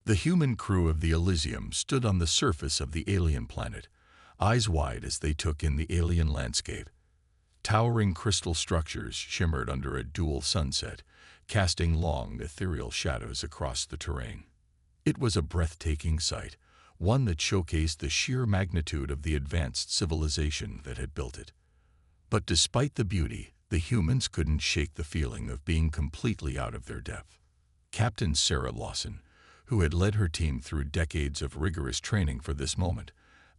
The human crew of the Elysium stood on the surface of the alien planet, eyes wide as they took in the alien landscape. Towering crystal structures shimmered under a dual sunset, casting long, ethereal shadows across the terrain. It was a breathtaking sight, one that showcased the sheer magnitude of the advanced civilization that had built it. But despite the beauty, the humans couldn't shake the feeling of being completely out of their depth. Captain Sarah Lawson, who had led her team through decades of rigorous training for this moment,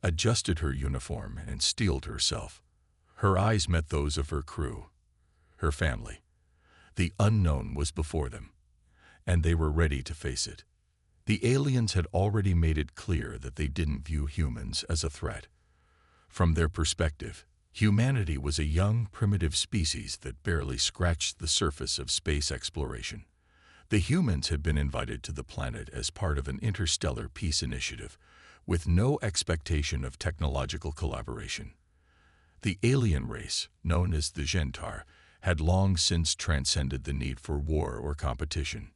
adjusted her uniform and steeled herself. Her eyes met those of her crew, her family. The unknown was before them, and they were ready to face it. The aliens had already made it clear that they didn't view humans as a threat. From their perspective, humanity was a young, primitive species that barely scratched the surface of space exploration. The humans had been invited to the planet as part of an interstellar peace initiative, with no expectation of technological collaboration. The alien race, known as the Gentar, had long since transcended the need for war or competition.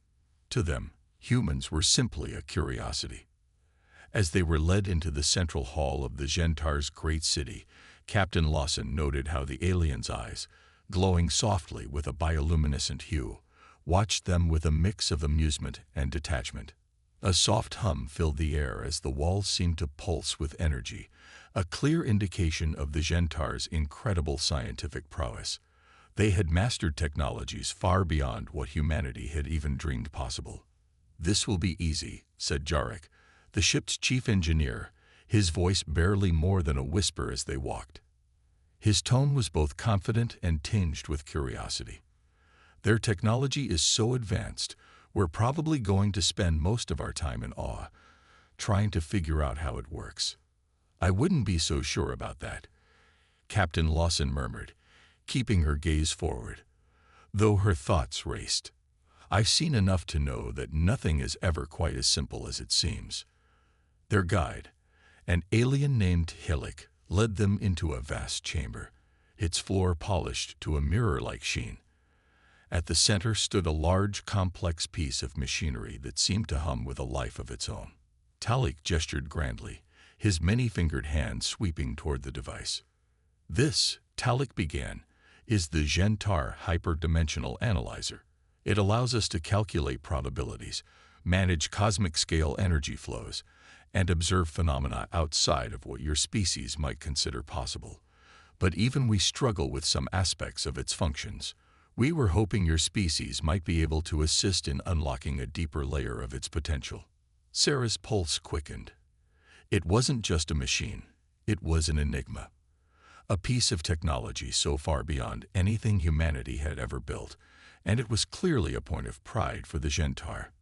To them, humans were simply a curiosity. As they were led into the central hall of the Gentar's great city, Captain Lawson noted how the aliens' eyes, glowing softly with a bioluminescent hue, watched them with a mix of amusement and detachment. A soft hum filled the air as the walls seemed to pulse with energy, a clear indication of the Gentar's incredible scientific prowess. They had mastered technologies far beyond what humanity had even dreamed possible. "This will be easy," said Jarek, the ship's chief engineer, his voice barely more than a whisper as they walked. His tone was both confident and tinged with curiosity. "Their technology is so advanced, we're probably going to spend most of our time in awe, trying to figure out how it works." "I wouldn't be so sure about that," Captain Lawson murmured, keeping her gaze forward, though her thoughts raced. "I've seen enough to know that nothing is ever quite as simple as it seems." Their guide, an alien named Hillik, led them into a vast chamber, its floor polished to a mirror-like sheen. At the center stood a large, complex piece of machinery that seemed to hum with a life of its own. Talik gestured grandly, his many-fingered hand sweeping toward the device. "This," Talik began, "is the Gentar Hyperdimensional Analyzer. It allows us to calculate probabilities, manage cosmic-scale energy flows, and observe phenomena outside of what your species might consider possible. But even we struggle with some aspects of its functions. We were hoping your species might be able to assist in unlocking a deeper layer of its potential." Sarah's pulse quickened. It wasn't just a machine, it was an enigma. A piece of technology so far beyond anything humanity had ever built, and it was clearly a point of pride for the Gentar.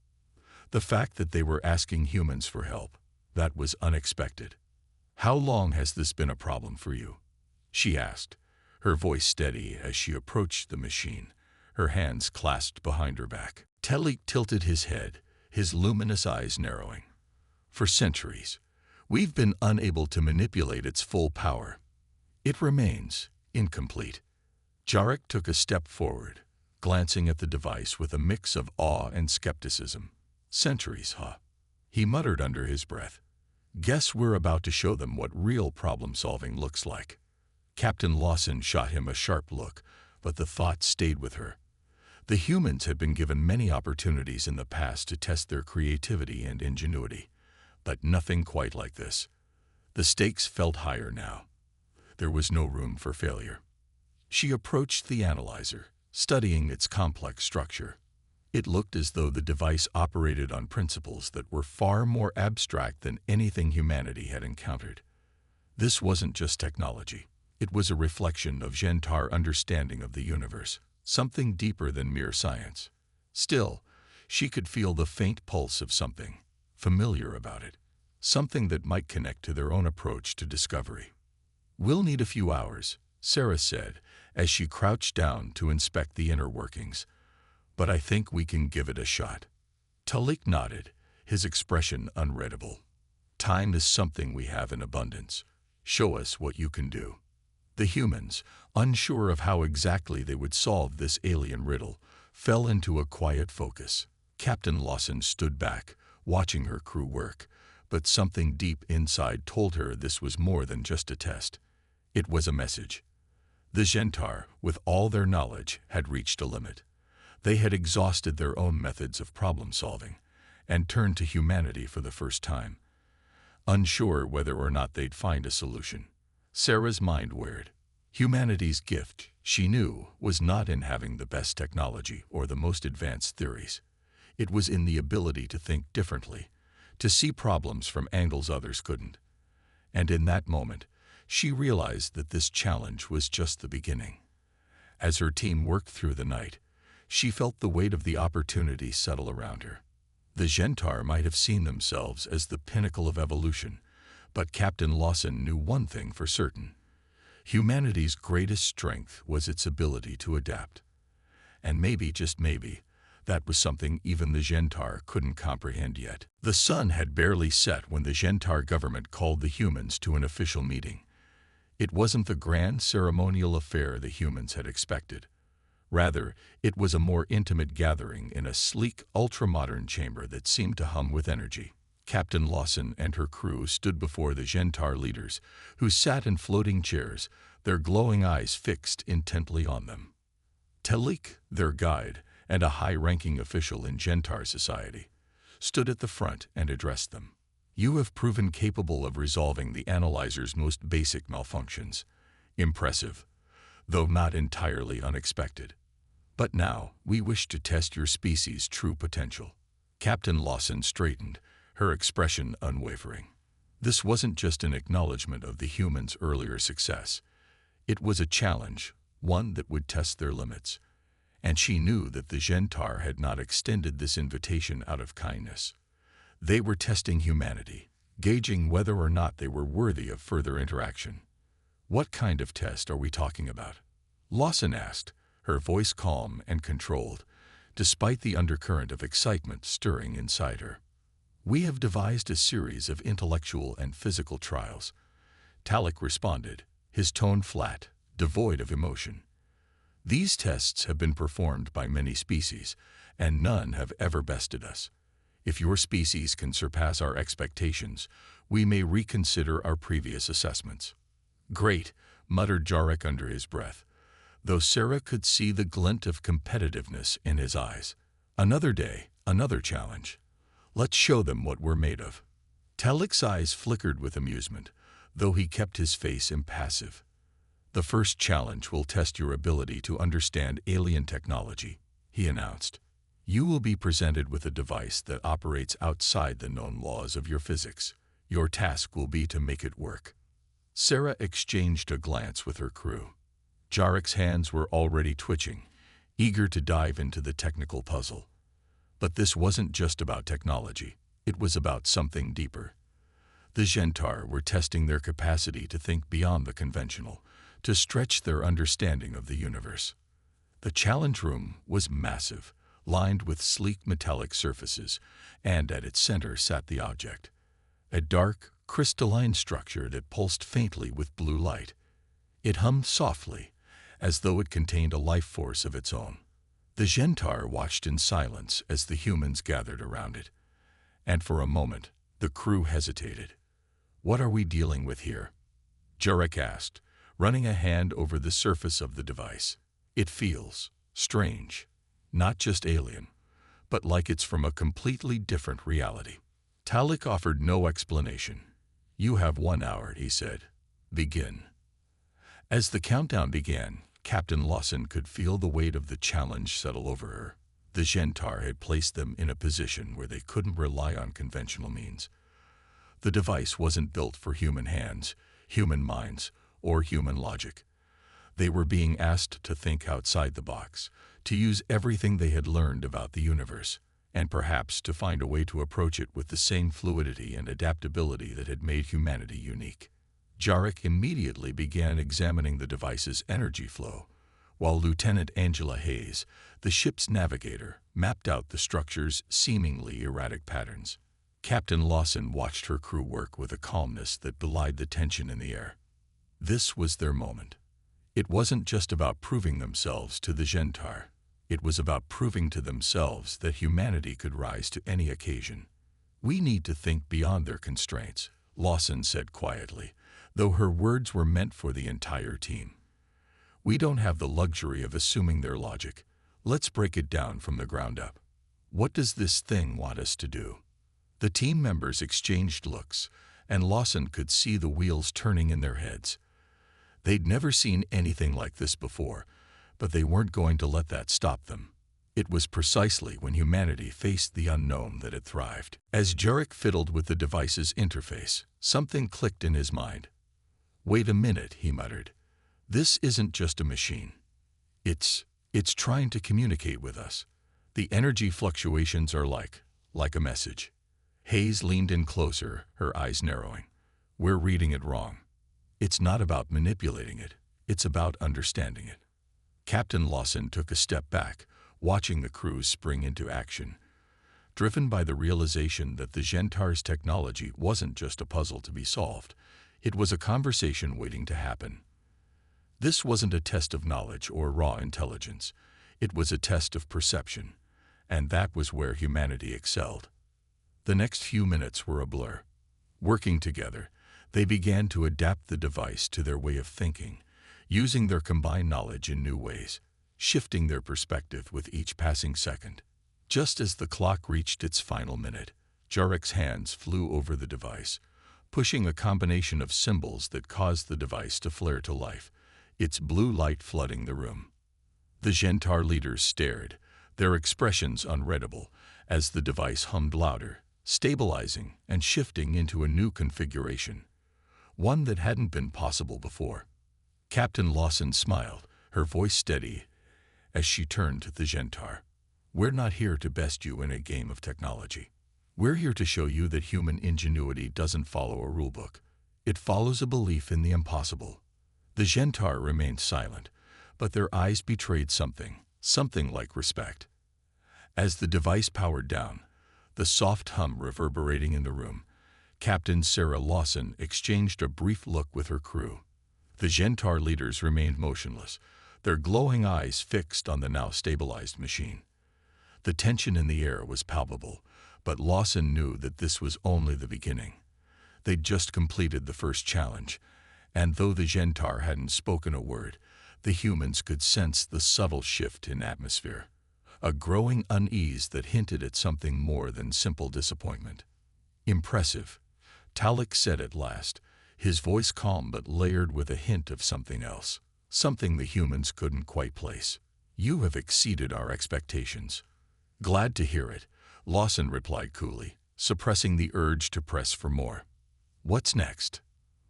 The fact that they were asking humans for help, that was unexpected. "How long has this been a problem for you?" she asked, her voice steady as she approached the machine, her hands clasped behind her back. Talik tilted his head, his luminous eyes narrowing. "For centuries, we've been unable to manipulate its full power. It remains incomplete." Jarek took a step forward, glancing at the device with a mix of awe and skepticism. "Centuries, huh?" he muttered under his breath. "Guess we're about to show them what real problem-solving looks like." Captain Lawson shot him a sharp look, but the thought stayed with her. The humans had been given many opportunities in the past to test their creativity and ingenuity, but nothing quite like this. The stakes felt higher now. There was no room for failure. She approached the analyzer, studying its complex structure. It looked as though the device operated on principles that were far more abstract than anything humanity had encountered. This wasn't just technology. It was a reflection of Gentar understanding of the universe, something deeper than mere science. Still, she could feel the faint pulse of something familiar about it, something that might connect to their own approach to discovery. "We'll need a few hours," Sarah said, as she crouched down to inspect the inner workings, "but I think we can give it a shot." Talik nodded, his expression unreadable. "Time is something we have in abundance. Show us what you can do." The humans, unsure of how exactly they would solve this alien riddle, fell into a quiet focus. Captain Lawson stood back, watching her crew work, but something deep inside told her this was more than just a test. It was a message. The Gentar, with all their knowledge, had reached a limit. They had exhausted their own methods of problem-solving and turned to humanity for the first time, unsure whether or not they'd find a solution. Sarah's mind whirred. Humanity's gift, she knew, was not in having the best technology or the most advanced theories. It was in the ability to think differently, to see problems from angles others couldn't. And in that moment, she realized that this challenge was just the beginning. As her team worked through the night, she felt the weight of the opportunity settle around her. The Gentar might have seen themselves as the pinnacle of evolution, but Captain Lawson knew one thing for certain. Humanity's greatest strength was its ability to adapt. And maybe, just maybe, that was something even the Gentar couldn't comprehend yet. The sun had barely set when the Gentar government called the humans to an official meeting. It wasn't the grand ceremonial affair the humans had expected. Rather, it was a more intimate gathering in a sleek, ultra-modern chamber that seemed to hum with energy. Captain Lawson and her crew stood before the Gentar leaders, who sat in floating chairs, their glowing eyes fixed intently on them. Talik, their guide, and a high-ranking official in Gentar society, stood at the front and addressed them. You have proven capable of resolving the analyzer's most basic malfunctions. Impressive, though not entirely unexpected. But now, we wish to test your species' true potential. Captain Lawson straightened, her expression unwavering. This wasn't just an acknowledgement of the humans' earlier success. It was a challenge, one that would test their limits. And she knew that the Gentar had not extended this invitation out of kindness. They were testing humanity, gauging whether or not they were worthy of further interaction. What kind of test are we talking about? Lawson asked, her voice calm and controlled, despite the undercurrent of excitement stirring inside her. We have devised a series of intellectual and physical trials. Talik responded, his tone flat, devoid of emotion. These tests have been performed by many species, and none have ever bested us. If your species can surpass our expectations, we may reconsider our previous assessments. Great, muttered Jarek under his breath, though Sarah could see the glint of competitiveness in his eyes. Another day, another challenge. Let's show them what we're made of. Talik's eyes flickered with amusement, though he kept his face impassive. The first challenge will test your ability to understand alien technology, he announced. You will be presented with a device that operates outside the known laws of your physics. Your task will be to make it work. Sarah exchanged a glance with her crew. Jarek's hands were already twitching, eager to dive into the technical puzzle. But this wasn't just about technology. It was about something deeper. The Gentar were testing their capacity to think beyond the conventional, to stretch their understanding of the universe. The challenge room was massive, lined with sleek metallic surfaces, and at its center sat the object, a dark, crystalline structure that pulsed faintly with blue light. It hummed softly, as though it contained a life force of its own. The Gentar watched in silence as the humans gathered around it, and for a moment, the crew hesitated. What are we dealing with here? Jarek asked, running a hand over the surface of the device. It feels strange, not just alien, but like it's from a completely different reality. Talik offered no explanation. You have 1 hour, he said. Begin. As the countdown began, Captain Lawson could feel the weight of the challenge settle over her. The Gentar had placed them in a position where they couldn't rely on conventional means. The device wasn't built for human hands, human minds, or human logic. They were being asked to think outside the box, to use everything they had learned about the universe, and perhaps to find a way to approach it with the same fluidity and adaptability that had made humanity unique. Jarek immediately began examining the device's energy flow, while Lieutenant Angela Hayes, the ship's navigator, mapped out the structure's seemingly erratic patterns. Captain Lawson watched her crew work with a calmness that belied the tension in the air. This was their moment. It wasn't just about proving themselves to the Gentar. It was about proving to themselves that humanity could rise to any occasion. We need to think beyond their constraints, Lawson said quietly, though her words were meant for the entire team. We don't have the luxury of assuming their logic. Let's break it down from the ground up. What does this thing want us to do? The team members exchanged looks, and Lawson could see the wheels turning in their heads. They'd never seen anything like this before, but they weren't going to let that stop them. It was precisely when humanity faced the unknown that it thrived. As Jarek fiddled with the device's interface, something clicked in his mind. "Wait a minute," he muttered. "This isn't just a machine. It's trying to communicate with us. The energy fluctuations are like a message." Hayes leaned in closer, her eyes narrowing. "We're reading it wrong. It's not about manipulating it. It's about understanding it." Captain Lawson took a step back, watching the crew spring into action, driven by the realization that the Gentar's technology wasn't just a puzzle to be solved. It was a conversation waiting to happen. This wasn't a test of knowledge or raw intelligence. It was a test of perception, and that was where humanity excelled. The next few minutes were a blur. Working together, they began to adapt the device to their way of thinking, using their combined knowledge in new ways, shifting their perspective with each passing second. Just as the clock reached its final minute, Jarek's hands flew over the device, pushing a combination of symbols that caused the device to flare to life, its blue light flooding the room. The Gentar leaders stared, their expressions unreadable, as the device hummed louder, stabilizing and shifting into a new configuration, one that hadn't been possible before. Captain Lawson smiled, her voice steady, as she turned to the Gentar. "We're not here to best you in a game of technology. We're here to show you that human ingenuity doesn't follow a rulebook. It follows a belief in the impossible." The Gentar remained silent, but their eyes betrayed something like respect. As the device powered down, the soft hum reverberating in the room, Captain Sarah Lawson exchanged a brief look with her crew. The Gentar leaders remained motionless, their glowing eyes fixed on the now stabilized machine. The tension in the air was palpable, but Lawson knew that this was only the beginning. They'd just completed the first challenge, and though the Gentar hadn't spoken a word, the humans could sense the subtle shift in atmosphere, a growing unease that hinted at something more than simple disappointment. "Impressive," Talek said at last, his voice calm but layered with a hint of something else, something the humans couldn't quite place. "You have exceeded our expectations." "Glad to hear it," Lawson replied coolly, suppressing the urge to press for more. "What's next?"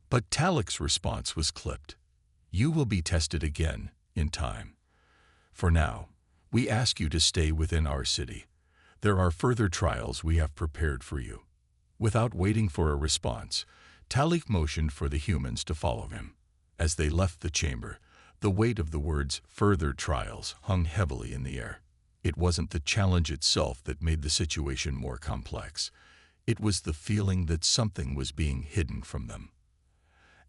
But Talek's response was clipped. "You will be tested again, in time. For now, we ask you to stay within our city. There are further trials we have prepared for you." Without waiting for a response, Talek motioned for the humans to follow him. As they left the chamber, the weight of the words "further trials" hung heavily in the air. It wasn't the challenge itself that made the situation more complex. It was the feeling that something was being hidden from them.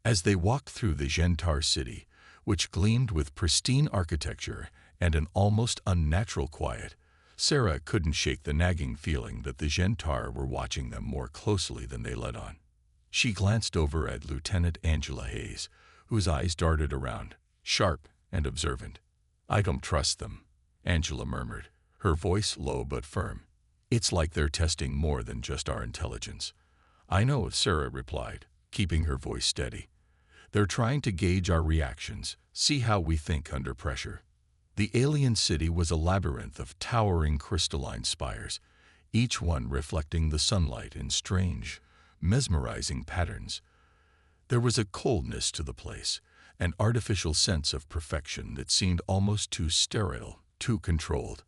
As they walked through the Gentar city, which gleamed with pristine architecture and an almost unnatural quiet, Sarah couldn't shake the nagging feeling that the Gentar were watching them more closely than they let on. She glanced over at Lieutenant Angela Hayes, whose eyes darted around, sharp and observant. "I don't trust them," Angela murmured, her voice low but firm. "It's like they're testing more than just our intelligence." "I know," Sarah replied, keeping her voice steady. "They're trying to gauge our reactions, see how we think under pressure." The alien city was a labyrinth of towering crystalline spires, each one reflecting the sunlight in strange, mesmerizing patterns. There was a coldness to the place, an artificial sense of perfection that seemed almost too sterile, too controlled.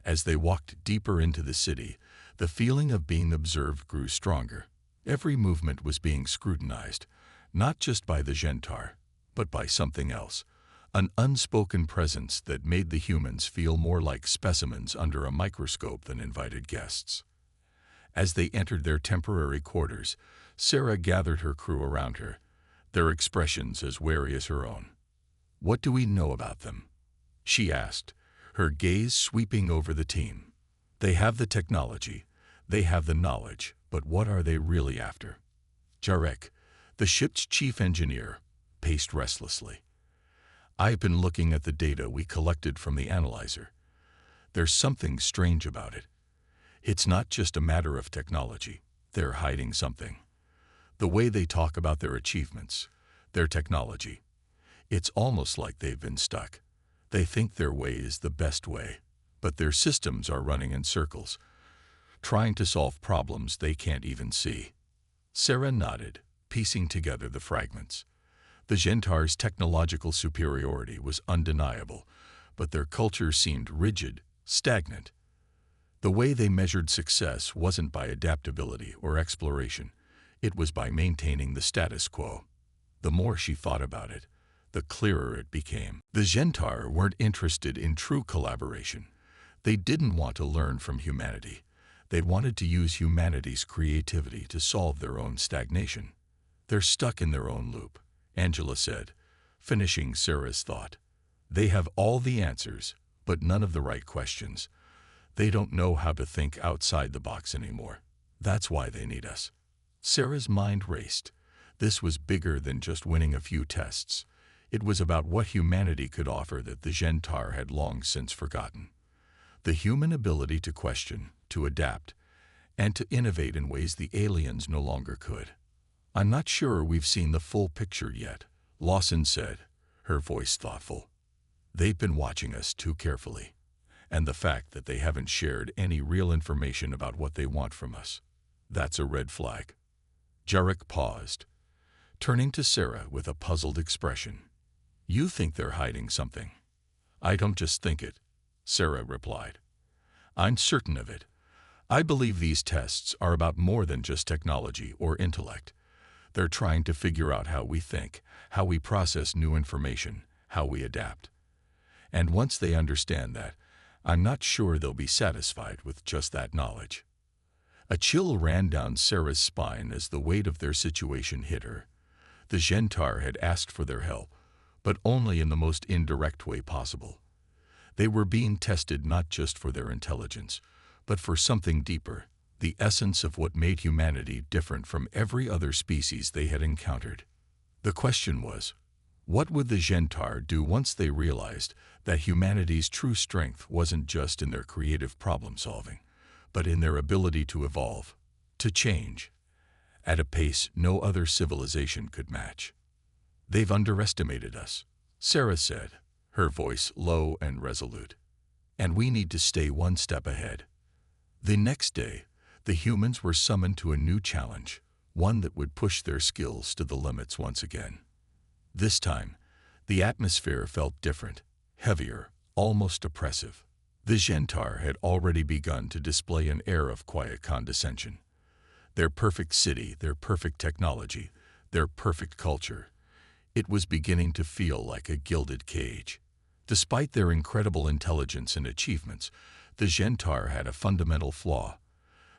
As they walked deeper into the city, the feeling of being observed grew stronger. Every movement was being scrutinized, not just by the Gentar, but by something else, an unspoken presence that made the humans feel more like specimens under a microscope than invited guests. As they entered their temporary quarters, Sarah gathered her crew around her, their expressions as wary as her own. "What do we know about them?" she asked, her gaze sweeping over the team. "They have the technology. They have the knowledge, but what are they really after? Jarek, the ship's chief engineer, paced restlessly. I've been looking at the data we collected from the analyzer. There's something strange about it. It's not just a matter of technology. They're hiding something. The way they talk about their achievements, their technology, it's almost like they've been stuck. They think their way is the best way, but their systems are running in circles, trying to solve problems they can't even see. Sarah nodded, piecing together the fragments. The Gentar's technological superiority was undeniable, but their culture seemed rigid, stagnant. The way they measured success wasn't by adaptability or exploration. It was by maintaining the status quo. The more she thought about it, the clearer it became. The Gentar weren't interested in true collaboration. They didn't want to learn from humanity. They wanted to use humanity's creativity to solve their own stagnation. They're stuck in their own loop, Angela said, finishing Sarah's thought. They have all the answers, but none of the right questions. They don't know how to think outside the box anymore. That's why they need us. Sarah's mind raced. This was bigger than just winning a few tests. It was about what humanity could offer that the Gentar had long since forgotten. The human ability to question, to adapt, and to innovate in ways the aliens no longer could. I'm not sure we've seen the full picture yet, Lawson said, her voice thoughtful. They've been watching us too carefully, and the fact that they haven't shared any real information about what they want from us, that's a red flag. Jarek paused, turning to Sarah with a puzzled expression. You think they're hiding something? I don't just think it, Sarah replied. I'm certain of it. I believe these tests are about more than just technology or intellect. They're trying to figure out how we think, how we process new information, how we adapt. And once they understand that, I'm not sure they'll be satisfied with just that knowledge. A chill ran down Sarah's spine as the weight of their situation hit her. The Gentar had asked for their help, but only in the most indirect way possible. They were being tested not just for their intelligence, but for something deeper, the essence of what made humanity different from every other species they had encountered. The question was, what would the Gentar do once they realized that humanity's true strength wasn't just in their creative problem-solving, but in their ability to evolve, to change, at a pace no other civilization could match? They've underestimated us, Sarah said, her voice low and resolute. And we need to stay one step ahead. The next day, the humans were summoned to a new challenge, one that would push their skills to the limits once again. This time, the atmosphere felt different, heavier, almost oppressive. The Gentar had already begun to display an air of quiet condescension. Their perfect city, their perfect technology, their perfect culture. It was beginning to feel like a gilded cage. Despite their incredible intelligence and achievements, the Gentar had a fundamental flaw.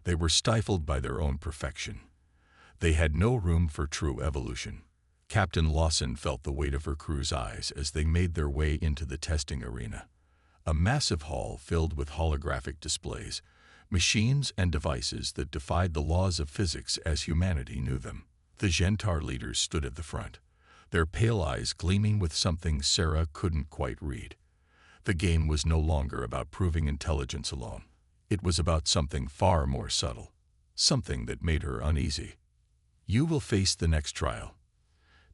They were stifled by their own perfection. They had no room for true evolution. Captain Lawson felt the weight of her crew's eyes as they made their way into the testing arena. A massive hall filled with holographic displays, machines and devices that defied the laws of physics as humanity knew them. The Gentar leaders stood at the front, their pale eyes gleaming with something Sarah couldn't quite read. The game was no longer about proving intelligence alone. It was about something far more subtle, something that made her uneasy. You will face the next trial,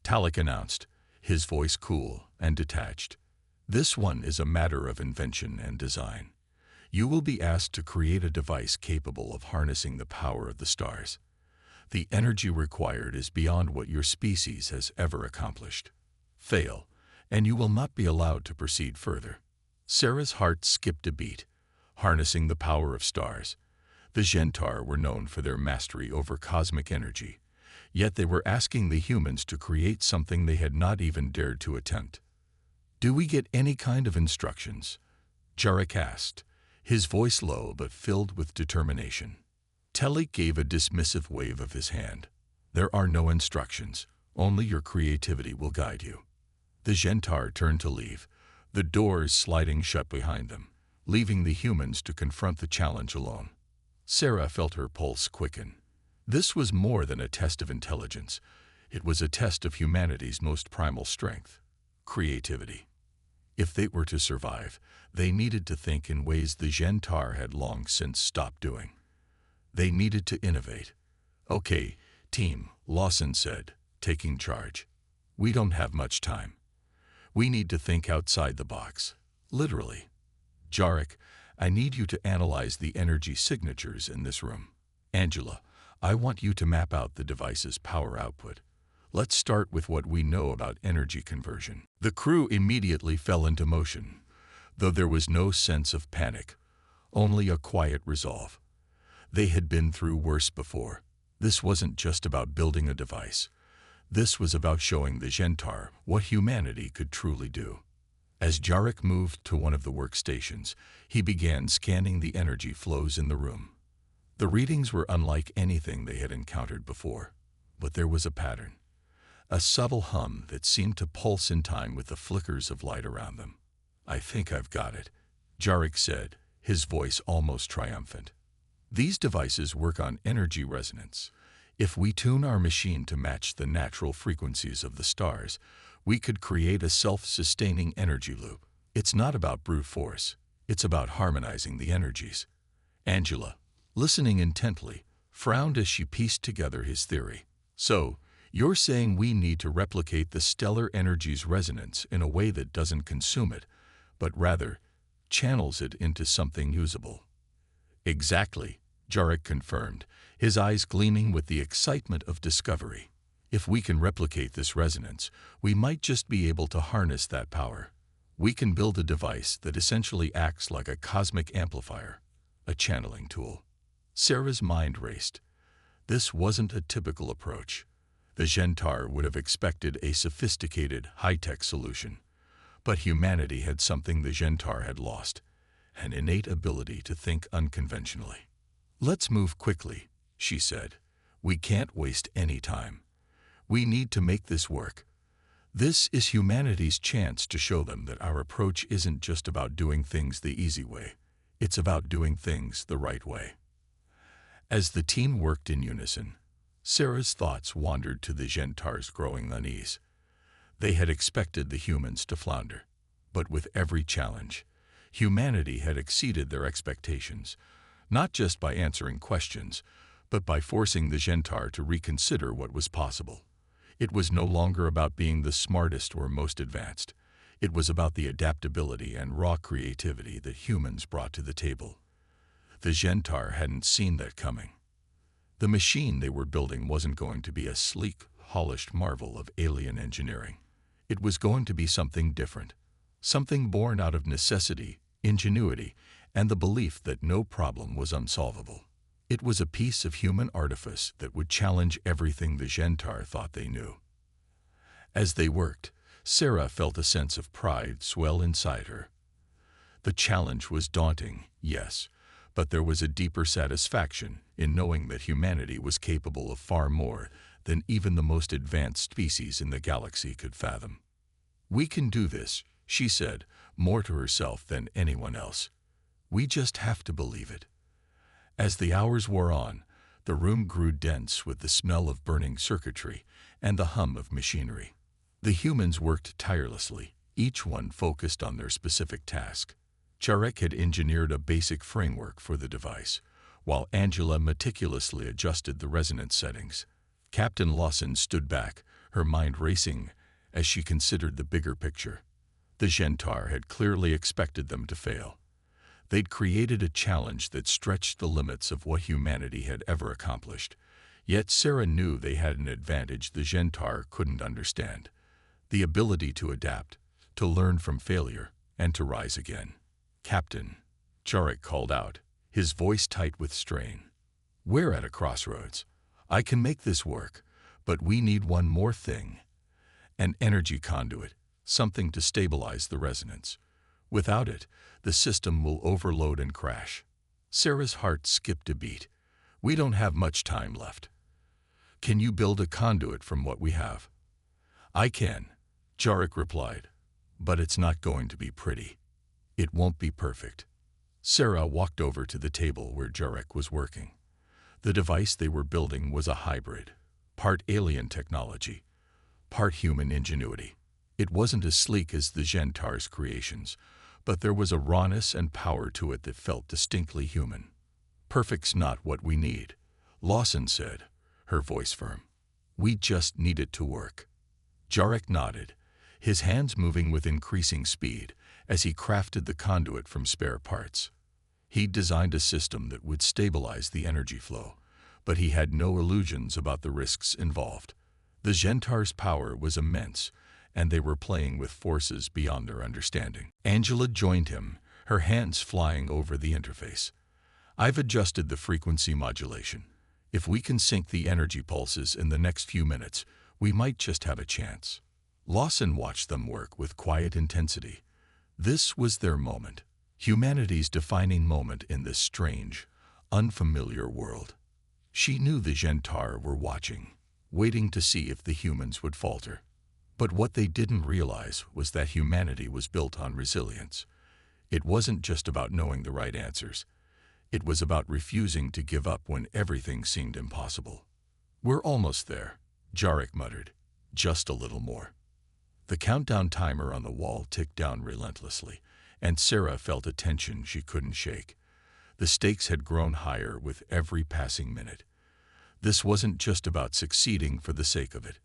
Talik announced, his voice cool and detached. This one is a matter of invention and design. You will be asked to create a device capable of harnessing the power of the stars. The energy required is beyond what your species has ever accomplished. Fail, and you will not be allowed to proceed further. Sarah's heart skipped a beat. Harnessing the power of stars. The Gentar were known for their mastery over cosmic energy, yet they were asking the humans to create something they had not even dared to attempt. Do we get any kind of instructions? Jarek asked, his voice low but filled with determination. Talik gave a dismissive wave of his hand. There are no instructions, only your creativity will guide you. The Gentar turned to leave, the doors sliding shut behind them, leaving the humans to confront the challenge alone. Sarah felt her pulse quicken. This was more than a test of intelligence. It was a test of humanity's most primal strength, creativity. If they were to survive, they needed to think in ways the Gentar had long since stopped doing. They needed to innovate. "Okay, team," Lawson said, taking charge. "We don't have much time. We need to think outside the box, literally. Jarek, I need you to analyze the energy signatures in this room. Angela, I want you to map out the device's power output. Let's start with what we know about energy conversion." The crew immediately fell into motion, though there was no sense of panic, only a quiet resolve. They had been through worse before. This wasn't just about building a device. This was about showing the Gentar what humanity could truly do. As Jarek moved to one of the workstations, he began scanning the energy flows in the room. The readings were unlike anything they had encountered before, but there was a pattern. A subtle hum that seemed to pulse in time with the flickers of light around them. "I think I've got it," Jarek said, his voice almost triumphant. "These devices work on energy resonance. If we tune our machine to match the natural frequencies of the stars, we could create a self-sustaining energy loop. It's not about brute force. It's about harmonizing the energies." Angela, listening intently, frowned as she pieced together his theory. "So, you're saying we need to replicate the stellar energy's resonance in a way that doesn't consume it, but rather channels it into something usable." "Exactly," Jarek confirmed, his eyes gleaming with the excitement of discovery. "If we can replicate this resonance, we might just be able to harness that power. We can build a device that essentially acts like a cosmic amplifier, a channeling tool." Sarah's mind raced. This wasn't a typical approach. The Gentar would have expected a sophisticated, high-tech solution. But humanity had something the Gentar had lost, an innate ability to think unconventionally. "Let's move quickly," she said. "We can't waste any time. We need to make this work. This is humanity's chance to show them that our approach isn't just about doing things the easy way. It's about doing things the right way." As the team worked in unison, Sarah's thoughts wandered to the Gentar's growing unease. They had expected the humans to flounder, but with every challenge, humanity had exceeded their expectations, not just by answering questions, but by forcing the Gentar to reconsider what was possible. It was no longer about being the smartest or most advanced. It was about the adaptability and raw creativity that humans brought to the table. The Gentar hadn't seen that coming. The machine they were building wasn't going to be a sleek, polished marvel of alien engineering. It was going to be something different, something born out of necessity, ingenuity, and the belief that no problem was unsolvable. It was a piece of human artifice that would challenge everything the Gentar thought they knew. As they worked, Sarah felt a sense of pride swell inside her. The challenge was daunting, yes, but there was a deeper satisfaction in knowing that humanity was capable of far more than even the most advanced species in the galaxy could fathom. "We can do this," she said, more to herself than anyone else. "We just have to believe it." As the hours wore on, the room grew dense with the smell of burning circuitry and the hum of machinery. The humans worked tirelessly, each one focused on their specific task. Jarek had engineered a basic framework for the device, while Angela meticulously adjusted the resonance settings. Captain Lawson stood back, her mind racing as she considered the bigger picture. The Gentar had clearly expected them to fail. They'd created a challenge that stretched the limits of what humanity had ever accomplished. Yet Sarah knew they had an advantage the Gentar couldn't understand: the ability to adapt, to learn from failure, and to rise again. "Captain," Jarek called out, his voice tight with strain. "We're at a crossroads. I can make this work, but we need one more thing. An energy conduit, something to stabilize the resonance. Without it, the system will overload and crash." Sarah's heart skipped a beat. "We don't have much time left. Can you build a conduit from what we have?" "I can," Jarek replied, "but it's not going to be pretty. It won't be perfect." Sarah walked over to the table where Jarek was working. The device they were building was a hybrid, part alien technology, part human ingenuity. It wasn't as sleek as the Gentar's creations, but there was a rawness and power to it that felt distinctly human. "Perfect's not what we need," Lawson said, her voice firm. "We just need it to work." Jarek nodded, his hands moving with increasing speed as he crafted the conduit from spare parts. He designed a system that would stabilize the energy flow, but he had no illusions about the risks involved. The Gentar's power was immense, and they were playing with forces beyond their understanding. Angela joined him, her hands flying over the interface. "I've adjusted the frequency modulation. If we can sync the energy pulses in the next few minutes, we might just have a chance." Lawson watched them work with quiet intensity. This was their moment, humanity's defining moment in this strange, unfamiliar world. She knew the Gentar were watching, waiting to see if the humans would falter. But what they didn't realize was that humanity was built on resilience. It wasn't just about knowing the right answers. It was about refusing to give up when everything seemed impossible. "We're almost there," Jarek muttered. "Just a little more." The countdown timer on the wall ticked down relentlessly, and Sarah felt a tension she couldn't shake. The stakes had grown higher with every passing minute. This wasn't just about succeeding for the sake of it.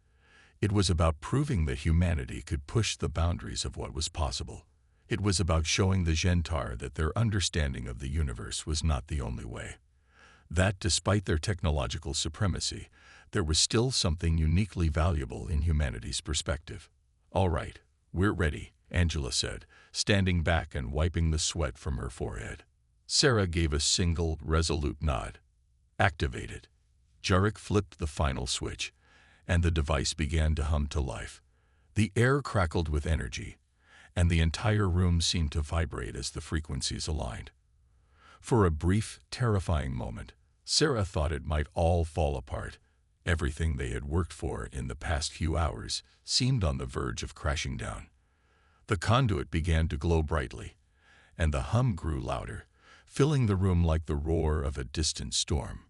It was about proving that humanity could push the boundaries of what was possible. It was about showing the Gentar that their understanding of the universe was not the only way. That despite their technological supremacy, there was still something uniquely valuable in humanity's perspective. "All right, we're ready," Angela said, standing back and wiping the sweat from her forehead. Sarah gave a single, resolute nod. "Activated." Jarek flipped the final switch, and the device began to hum to life. The air crackled with energy, and the entire room seemed to vibrate as the frequencies aligned. For a brief, terrifying moment, Sarah thought it might all fall apart. Everything they had worked for in the past few hours seemed on the verge of crashing down. The conduit began to glow brightly, and the hum grew louder, filling the room like the roar of a distant storm.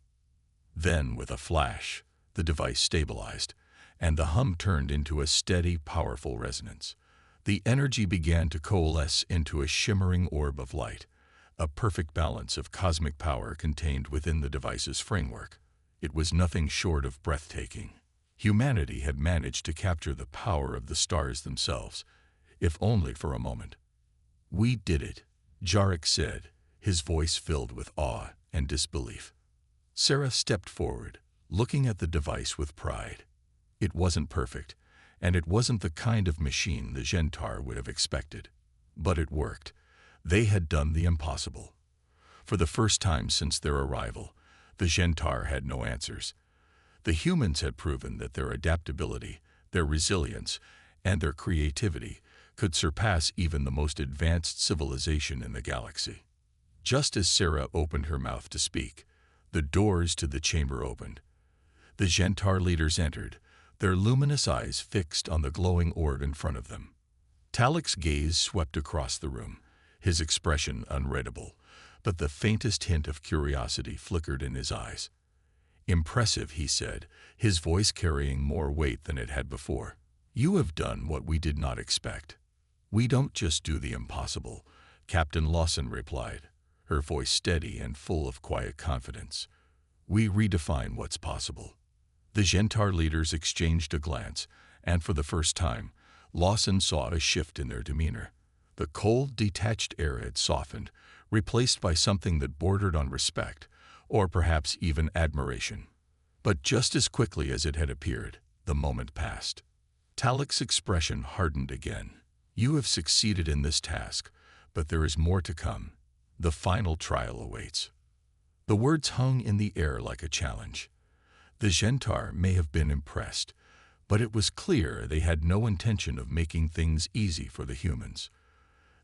Then, with a flash, the device stabilized, and the hum turned into a steady, powerful resonance. The energy began to coalesce into a shimmering orb of light, a perfect balance of cosmic power contained within the device's framework. It was nothing short of breathtaking. Humanity had managed to capture the power of the stars themselves, if only for a moment. "We did it," Jarek said, his voice filled with awe and disbelief. Sarah stepped forward, looking at the device with pride. It wasn't perfect, and it wasn't the kind of machine the Gentar would have expected. But it worked. They had done the impossible. For the first time since their arrival, the Gentar had no answers. The humans had proven that their adaptability, their resilience, and their creativity could surpass even the most advanced civilization in the galaxy. Just as Sarah opened her mouth to speak, the doors to the chamber opened. The Gentar leaders entered, their luminous eyes fixed on the glowing orb in front of them. Talik's gaze swept across the room, his expression unreadable, but the faintest hint of curiosity flickered in his eyes. "Impressive," he said, his voice carrying more weight than it had before. "You have done what we did not expect." "We don't just do the impossible," Captain Lawson replied, her voice steady and full of quiet confidence. "We redefine what's possible." The Gentar leaders exchanged a glance, and for the first time, Lawson saw a shift in their demeanor. The cold, detached air had softened, replaced by something that bordered on respect, or perhaps even admiration. But just as quickly as it had appeared, the moment passed. Talik's expression hardened again. "You have succeeded in this task, but there is more to come. The final trial awaits." The words hung in the air like a challenge. The Gentar may have been impressed, but it was clear they had no intention of making things easy for the humans.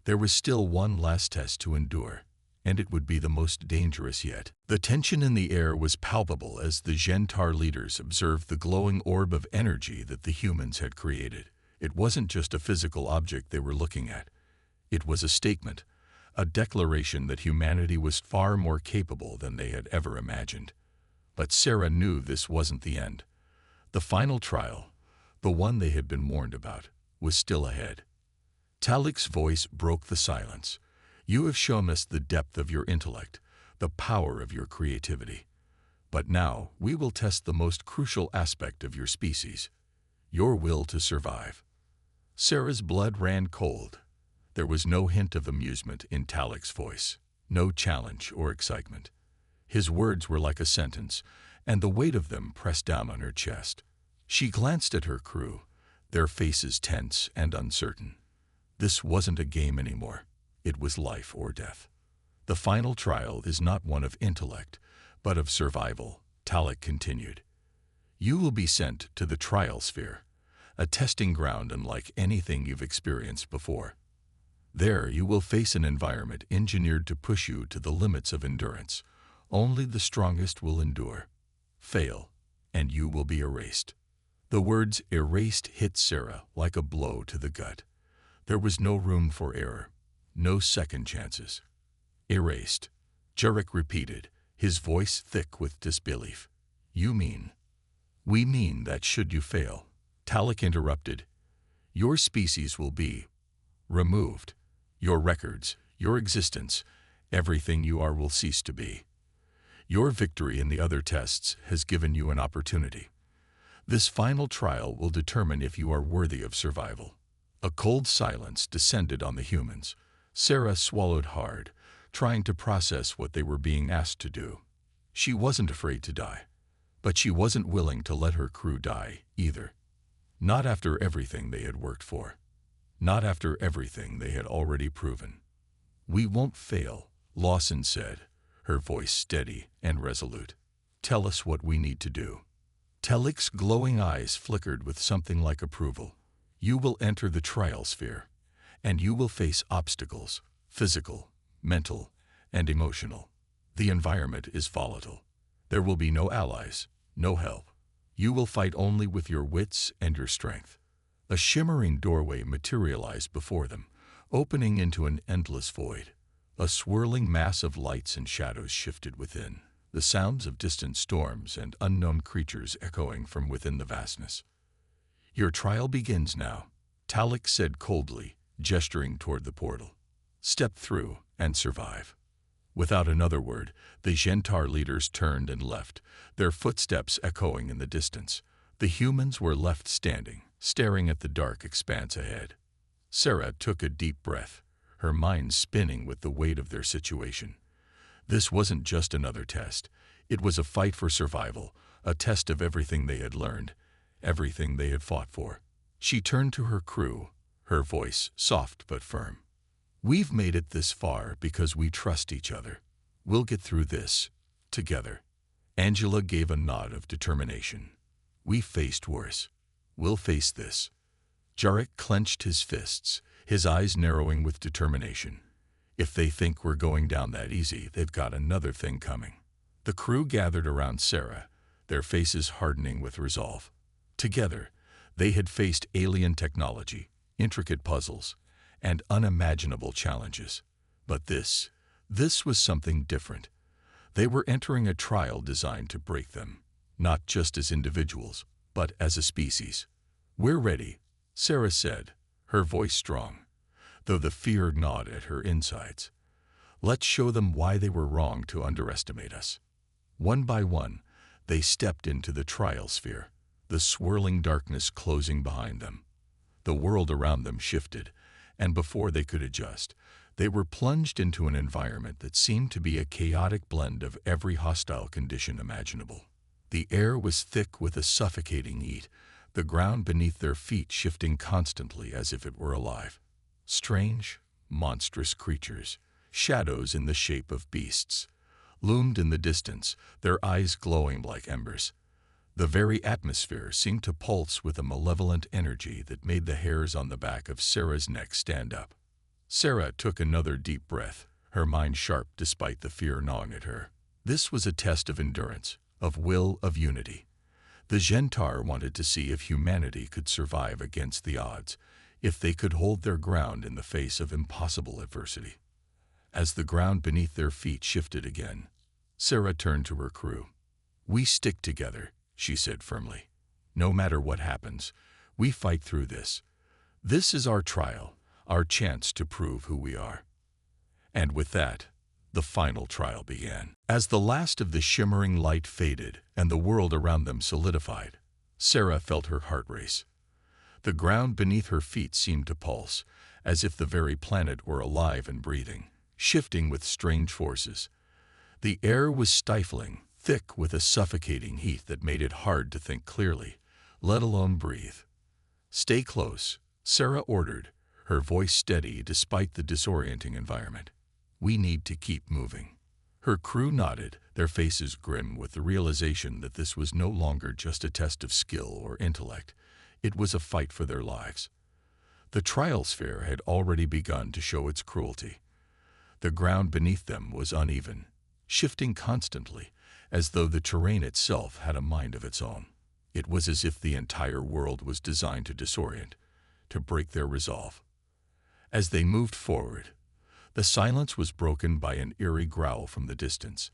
There was still one last test to endure, and it would be the most dangerous yet. The tension in the air was palpable as the Gentar leaders observed the glowing orb of energy that the humans had created. It wasn't just a physical object they were looking at. It was a statement, a declaration that humanity was far more capable than they had ever imagined. But Sarah knew this wasn't the end. The final trial, the one they had been warned about, was still ahead. Talik's voice broke the silence. You have shown us the depth of your intellect, the power of your creativity. But now we will test the most crucial aspect of your species, your will to survive. Sarah's blood ran cold. There was no hint of amusement in Talik's voice, no challenge or excitement. His words were like a sentence, and the weight of them pressed down on her chest. She glanced at her crew, their faces tense and uncertain. This wasn't a game anymore. It was life or death. The final trial is not one of intellect, but of survival, Talik continued. You will be sent to the trial sphere, a testing ground unlike anything you've experienced before. There you will face an environment engineered to push you to the limits of endurance. Only the strongest will endure. Fail, and you will be erased. The words erased hit Sarah like a blow to the gut. There was no room for error, no second chances. Erased, Jurek repeated, his voice thick with disbelief. You mean? We mean that should you fail, Talik interrupted, your species will be removed. Your records, your existence, everything you are will cease to be. Your victory in the other tests has given you an opportunity. This final trial will determine if you are worthy of survival. A cold silence descended on the humans. Sarah swallowed hard, trying to process what they were being asked to do. She wasn't afraid to die, but she wasn't willing to let her crew die either. Not after everything they had worked for. Not after everything they had already proven. We won't fail, Lawson said, her voice steady and resolute. Tell us what we need to do. Talik's glowing eyes flickered with something like approval. You will enter the trial sphere, and you will face obstacles, physical, mental, and emotional. The environment is volatile. There will be no allies, no help. You will fight only with your wits and your strength. A shimmering doorway materialized before them, opening into an endless void. A swirling mass of lights and shadows shifted within, the sounds of distant storms and unknown creatures echoing from within the vastness. Your trial begins now, Talik said coldly, gesturing toward the portal. Step through and survive. Without another word, the Gentar leaders turned and left, their footsteps echoing in the distance. The humans were left standing, staring at the dark expanse ahead. Sarah took a deep breath, her mind spinning with the weight of their situation. This wasn't just another test. It was a fight for survival, a test of everything they had learned, everything they had fought for. She turned to her crew, her voice soft but firm. We've made it this far because we trust each other. We'll get through this, together. Angela gave a nod of determination. We faced worse. We'll face this. Jarek clenched his fists, his eyes narrowing with determination. If they think we're going down that easy, they've got another thing coming. The crew gathered around Sarah, their faces hardening with resolve. Together, they had faced alien technology, intricate puzzles, and unimaginable challenges. But this was something different. They were entering a trial designed to break them, not just as individuals, but as a species. We're ready, Sarah said, her voice strong, though the fear gnawed at her insides. Let's show them why they were wrong to underestimate us. One by one, they stepped into the trial sphere, the swirling darkness closing behind them. The world around them shifted, and before they could adjust, they were plunged into an environment that seemed to be a chaotic blend of every hostile condition imaginable. The air was thick with a suffocating heat, the ground beneath their feet shifting constantly as if it were alive. Strange, monstrous creatures, shadows in the shape of beasts, loomed in the distance, their eyes glowing like embers. The very atmosphere seemed to pulse with a malevolent energy that made the hairs on the back of Sarah's neck stand up. Sarah took another deep breath, her mind sharp despite the fear gnawing at her. This was a test of endurance, of will, of unity. The Gentar wanted to see if humanity could survive against the odds, if they could hold their ground in the face of impossible adversity. As the ground beneath their feet shifted again, Sarah turned to her crew. "We stick together," she said firmly. "No matter what happens, we fight through this. This is our trial, our chance to prove who we are." And with that, the final trial began. As the last of the shimmering light faded and the world around them solidified, Sarah felt her heart race. The ground beneath her feet seemed to pulse, as if the very planet were alive and breathing, shifting with strange forces. The air was stifling, thick with a suffocating heat that made it hard to think clearly, let alone breathe. "Stay close," Sarah ordered, her voice steady despite the disorienting environment. "We need to keep moving." Her crew nodded, their faces grim with the realization that this was no longer just a test of skill or intellect. It was a fight for their lives. The triosphere had already begun to show its cruelty. The ground beneath them was uneven, shifting constantly, as though the terrain itself had a mind of its own. It was as if the entire world was designed to disorient, to break their resolve. As they moved forward, the silence was broken by an eerie growl from the distance.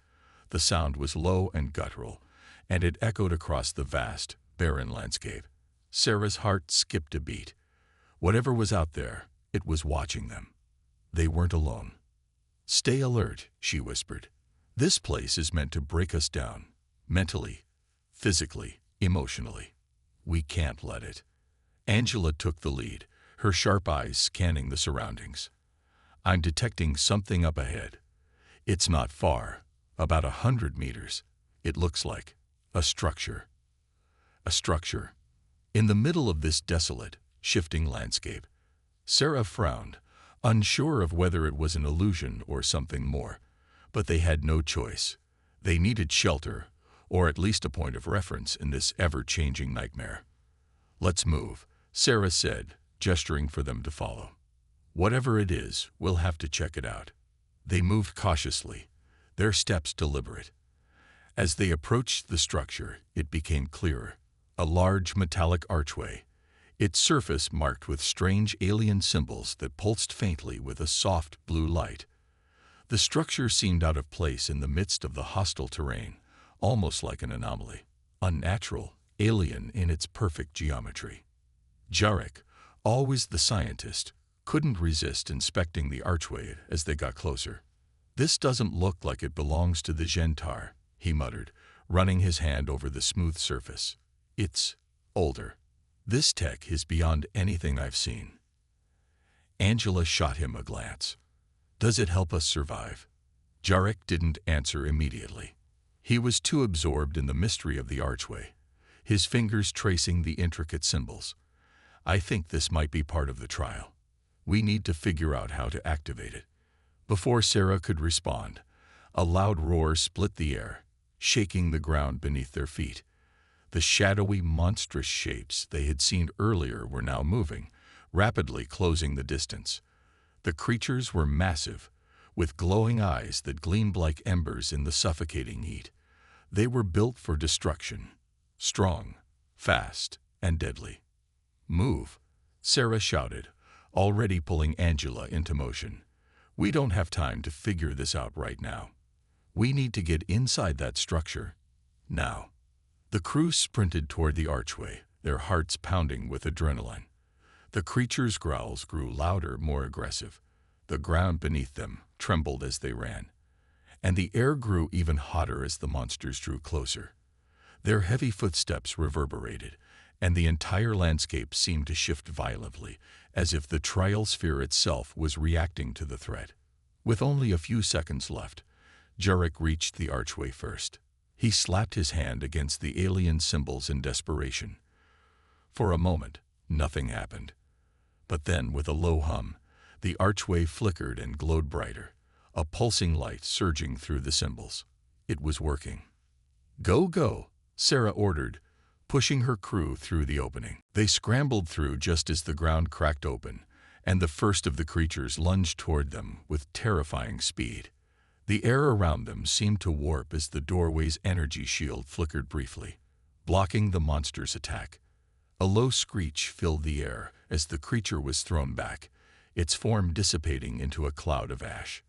The sound was low and guttural, and it echoed across the vast, barren landscape. Sarah's heart skipped a beat. Whatever was out there, it was watching them. They weren't alone. "Stay alert," she whispered. "This place is meant to break us down, mentally, physically, emotionally. We can't let it." Angela took the lead, her sharp eyes scanning the surroundings. "I'm detecting something up ahead. It's not far, about 100 meters. It looks like a structure." A structure. In the middle of this desolate, shifting landscape. Sarah frowned, unsure of whether it was an illusion or something more. But they had no choice. They needed shelter, or at least a point of reference in this ever-changing nightmare. "Let's move," Sarah said, gesturing for them to follow. "Whatever it is, we'll have to check it out." They moved cautiously, their steps deliberate. As they approached the structure, it became clearer. A large metallic archway, its surface marked with strange alien symbols that pulsed faintly with a soft blue light. The structure seemed out of place in the midst of the hostile terrain, almost like an anomaly, unnatural, alien in its perfect geometry. Jarek, always the scientist, couldn't resist inspecting the archway as they got closer. "This doesn't look like it belongs to the Gentar," he muttered, running his hand over the smooth surface. "It's older. This tech is beyond anything I've seen." Angela shot him a glance. "Does it help us survive?" Jarek didn't answer immediately. He was too absorbed in the mystery of the archway, his fingers tracing the intricate symbols. "I think this might be part of the trial. We need to figure out how to activate it." Before Sarah could respond, a loud roar split the air, shaking the ground beneath their feet. The shadowy, monstrous shapes they had seen earlier were now moving, rapidly closing the distance. The creatures were massive, with glowing eyes that gleamed like embers in the suffocating heat. They were built for destruction, strong, fast, and deadly. "Move," Sarah shouted, already pulling Angela into motion. "We don't have time to figure this out right now. We need to get inside that structure, now." The crew sprinted toward the archway, their hearts pounding with adrenaline. The creatures' growls grew louder, more aggressive. The ground beneath them trembled as they ran. And the air grew even hotter as the monsters drew closer. Their heavy footsteps reverberated, and the entire landscape seemed to shift violently, as if the triosphere itself was reacting to the threat. With only a few seconds left, Jarek reached the archway first. He slapped his hand against the alien symbols in desperation. For a moment, nothing happened. But then, with a low hum, the archway flickered and glowed brighter, a pulsing light surging through the symbols. It was working. "Go, go," Sarah ordered, pushing her crew through the opening. They scrambled through just as the ground cracked open, and the first of the creatures lunged toward them with terrifying speed. The air around them seemed to warp as the doorway's energy shield flickered briefly, blocking the monster's attack. A low screech filled the air as the creature was thrown back, its form dissipating into a cloud of ash.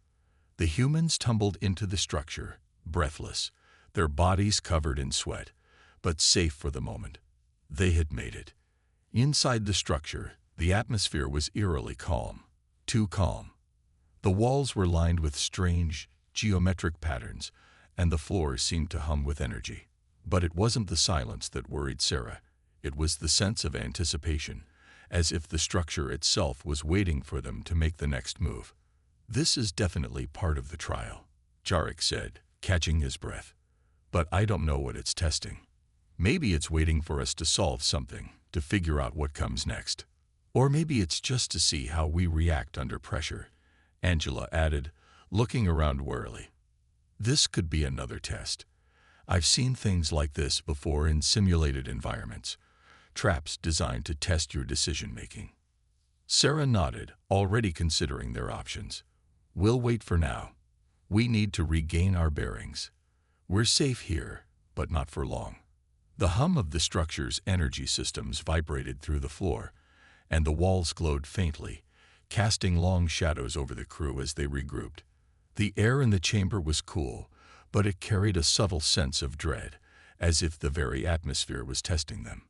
The humans tumbled into the structure, breathless, their bodies covered in sweat, but safe for the moment. They had made it. Inside the structure, the atmosphere was eerily calm, too calm. The walls were lined with strange, geometric patterns, and the floor seemed to hum with energy. But it wasn't the silence that worried Sarah. It was the sense of anticipation, as if the structure itself was waiting for them to make the next move. "This is definitely part of the trial," Jarek said, catching his breath. "But I don't know what it's testing. Maybe it's waiting for us to solve something, to figure out what comes next. Or maybe it's just to see how we react under pressure," Angela added, looking around warily. "This could be another test. I've seen things like this before in simulated environments, traps designed to test your decision-making." Sarah nodded, already considering their options. "We'll wait for now. We need to regain our bearings. We're safe here, but not for long." The hum of the structure's energy systems vibrated through the floor, and the walls glowed faintly, casting long shadows over the crew as they regrouped. The air in the chamber was cool, but it carried a subtle sense of dread, as if the very atmosphere was testing them.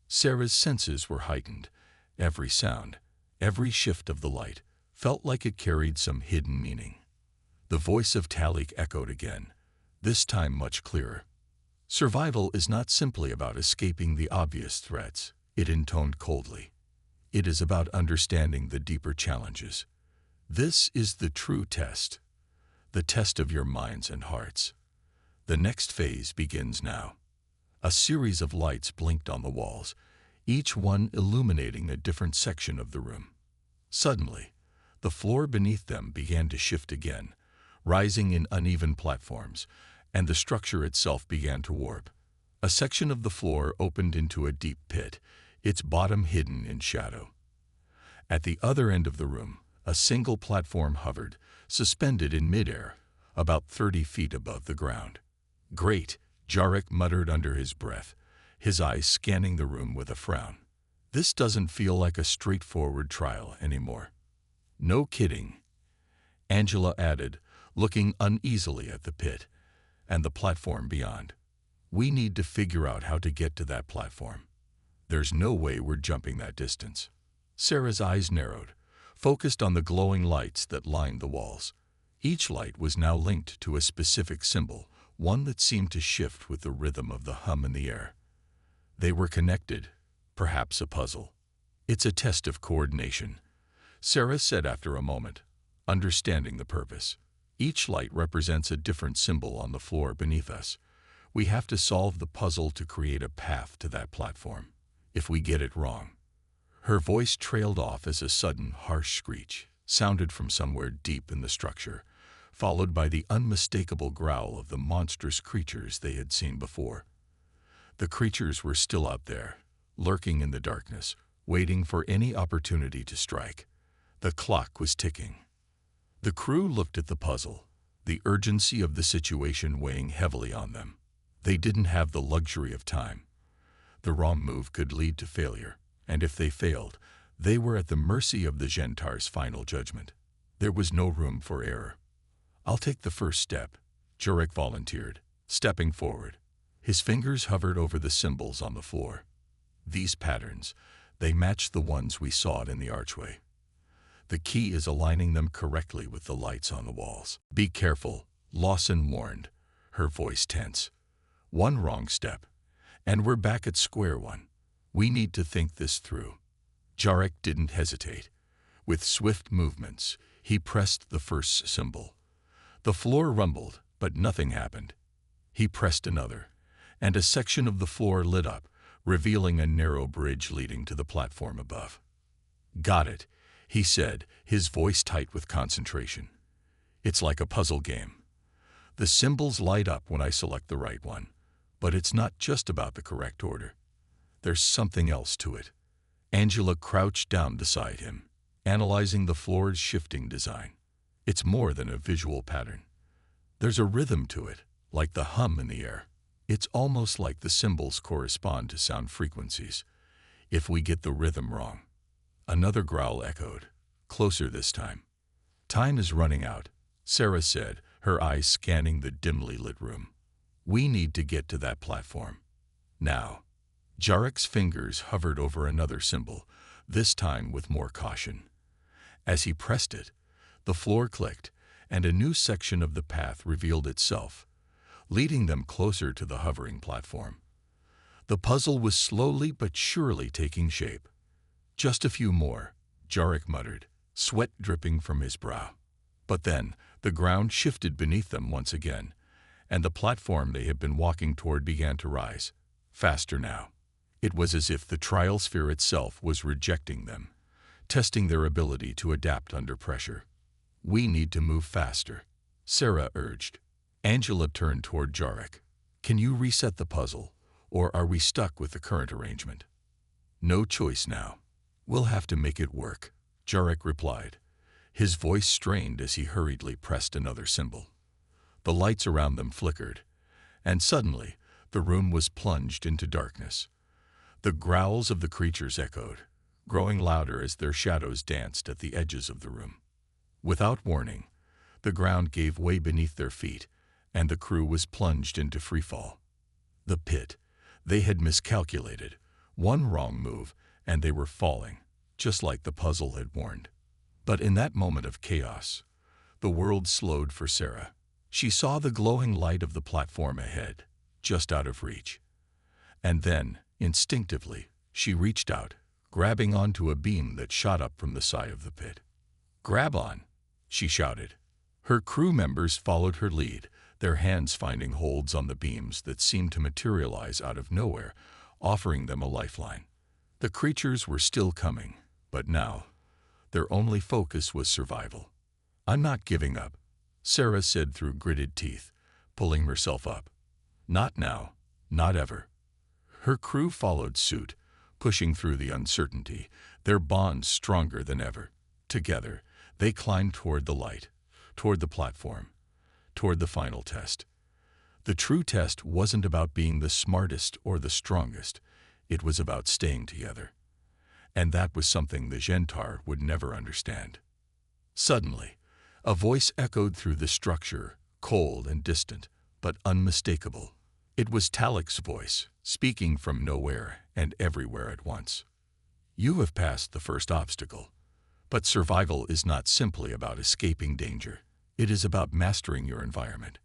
Sarah's senses were heightened. Every sound, every shift of the light, felt like it carried some hidden meaning. The voice of Talik echoed again, this time much clearer. "Survival is not simply about escaping the obvious threats," it intoned coldly. "It is about understanding the deeper challenges. This is the true test, the test of your minds and hearts. The next phase begins now." A series of lights blinked on the walls, each one illuminating a different section of the room. Suddenly, the floor beneath them began to shift again, rising in uneven platforms, and the structure itself began to warp. A section of the floor opened into a deep pit, its bottom hidden in shadow. At the other end of the room, a single platform hovered, suspended in midair, about 30 feet above the ground. "Great," Jarek muttered under his breath, his eyes scanning the room with a frown. "This doesn't feel like a straightforward trial anymore." "No kidding," Angela added, looking uneasily at the pit and the platform beyond. "We need to figure out how to get to that platform. There's no way we're jumping that distance." Sarah's eyes narrowed, focused on the glowing lights that lined the walls. Each light was now linked to a specific symbol, one that seemed to shift with the rhythm of the hum in the air. They were connected, perhaps a puzzle. "It's a test of coordination," Sarah said after a moment, understanding the purpose. "Each light represents a different symbol on the floor beneath us. We have to solve the puzzle to create a path to that platform. If we get it wrong..." Her voice trailed off as a sudden, harsh screech sounded from somewhere deep in the structure, followed by the unmistakable growl of the monstrous creatures they had seen before. The creatures were still out there, lurking in the darkness, waiting for any opportunity to strike. The clock was ticking. The crew looked at the puzzle, the urgency of the situation weighing heavily on them. They didn't have the luxury of time. The wrong move could lead to failure, and if they failed, they were at the mercy of the Gentar's final judgment. There was no room for error. "I'll take the first step," Jurek volunteered, stepping forward. His fingers hovered over the symbols on the floor. "These patterns, they match the ones we saw in the archway. The key is aligning them correctly with the lights on the walls." "Be careful," Lawson warned, her voice tense. "One wrong step, and we're back at square one. We need to think this through." Jarek didn't hesitate. With swift movements, he pressed the first symbol. The floor rumbled, but nothing happened. He pressed another, and a section of the floor lit up, revealing a narrow bridge leading to the platform above. "Got it," he said, his voice tight with concentration. "It's like a puzzle game. The symbols light up when I select the right one, but it's not just about the correct order. There's something else to it." Angela crouched down beside him, analyzing the floor's shifting design. "It's more than a visual pattern. There's a rhythm to it, like the hum in the air. It's almost like the symbols correspond to sound frequencies. If we get the rhythm wrong..." Another growl echoed, closer this time. "Time is running out," Sarah said, her eyes scanning the dimly lit room. "We need to get to that platform. Now." Jarek's fingers hovered over another symbol, this time with more caution. As he pressed it, the floor clicked, and a new section of the path revealed itself, leading them closer to the hovering platform. The puzzle was slowly but surely taking shape. "Just a few more," Jarek muttered, sweat dripping from his brow. But then, the ground shifted beneath them once again, and the platform they had been walking toward began to rise, faster now. It was as if the trial sphere itself was rejecting them, testing their ability to adapt under pressure. "We need to move faster," Sarah urged. Angela turned toward Jarek. "Can you reset the puzzle, or are we stuck with the current arrangement?" "No choice now. We'll have to make it work," Jarek replied, his voice strained as he hurriedly pressed another symbol. The lights around them flickered, and suddenly the room was plunged into darkness. The growls of the creatures echoed, growing louder as their shadows danced at the edges of the room. Without warning, the ground gave way beneath their feet, and the crew was plunged into freefall. The pit. They had miscalculated. One wrong move, and they were falling, just like the puzzle had warned. But in that moment of chaos, the world slowed for Sarah. She saw the glowing light of the platform ahead, just out of reach. And then, instinctively, she reached out, grabbing onto a beam that shot up from the side of the pit. "Grab on!" she shouted. Her crew members followed her lead, their hands finding holds on the beams that seemed to materialize out of nowhere, offering them a lifeline. The creatures were still coming, but now, their only focus was survival. "I'm not giving up," Sarah said through gritted teeth, pulling herself up. "Not now, not ever." Her crew followed suit, pushing through the uncertainty, their bonds stronger than ever. Together, they climbed toward the light, toward the platform, toward the final test. The true test wasn't about being the smartest or the strongest. It was about staying together. And that was something the Gentar would never understand. Suddenly, a voice echoed through the structure, cold and distant, but unmistakable. It was Talik's voice, speaking from nowhere and everywhere at once. "You have passed the first obstacle. But survival is not simply about escaping danger. It is about mastering your environment.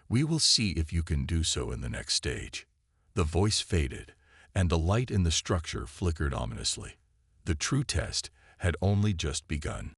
We will see if you can do so in the next stage." The voice faded, and the light in the structure flickered ominously. The true test had only just begun.